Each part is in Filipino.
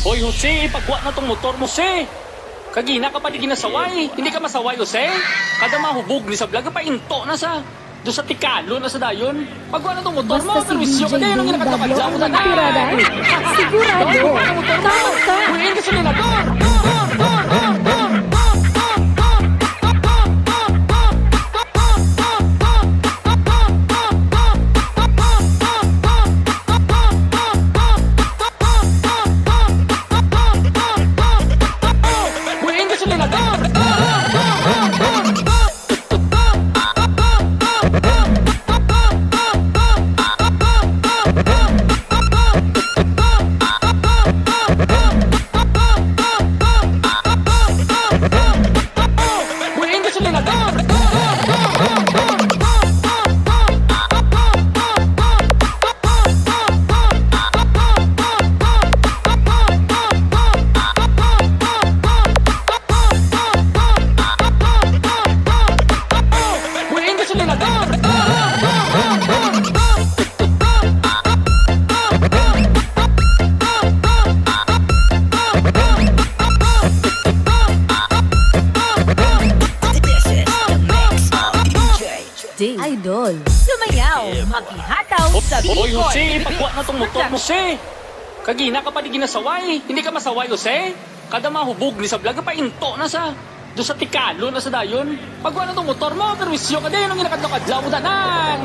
Hoy, Jose, ipagwa na tong motor mo, Jose. Kagina ka pa di ginasaway. Hindi ka masaway, Jose. Kada mahubog ni sa vlog, painto na sa... Do sa tikalo na sa dayon. Pagwa na tong motor mo, Basta si perwisyo ka DJ din. Ang ginakadakadya mo na ang tirada. Sigurado. Tama ka. Huwiin ka sa nilador. Huwiin ka sa nilador. Huwiin ka sa nilador. Huwiin ka sa nilador. Idol. Sumayaw, maghihataw sa Hoy, bikol. Jose, ipagwa na tong motor mo, Jose. Kagina ka pa di ginasaway. Hindi ka masaway, Jose. Kada mahubog ni sa vlog, painto na sa... Do sa tikalo na sa dayon. Pagwa na tong motor mo, perwisyo ka din. Ang ginakadakadya mo danan.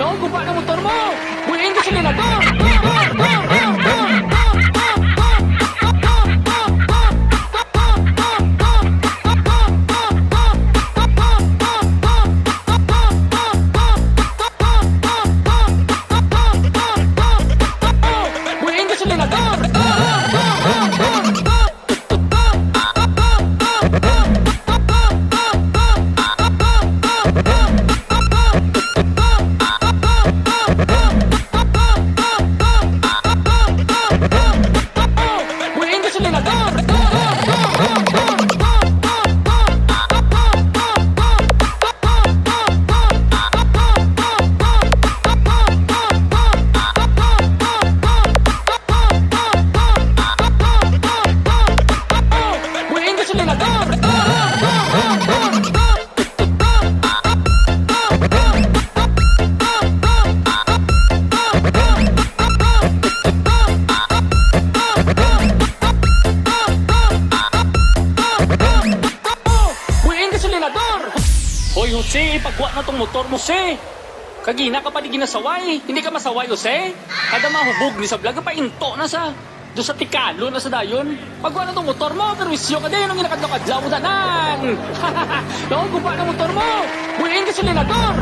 Naon ko pa ng motor mo. Huwiin ka sa nilador. Huwiin ka sa nilador. Huwiin ka sa nilador. Huwiin ka sa nilador. Huwiin ka sa nilador. Hoy, Jose, ipagwa na tong motor mo, Jose. Kagina ka pa di ginasaway. Hindi ka masaway, Jose. Kada mahubog ni sa vlog, painto na sa... Do sa tikalo na sa dayon. Pagwa na tong motor mo, perwisyo ka din. Ang ginakadakadya mo danan. Naon ko pa ng motor mo. Huwiin ka sa nilador.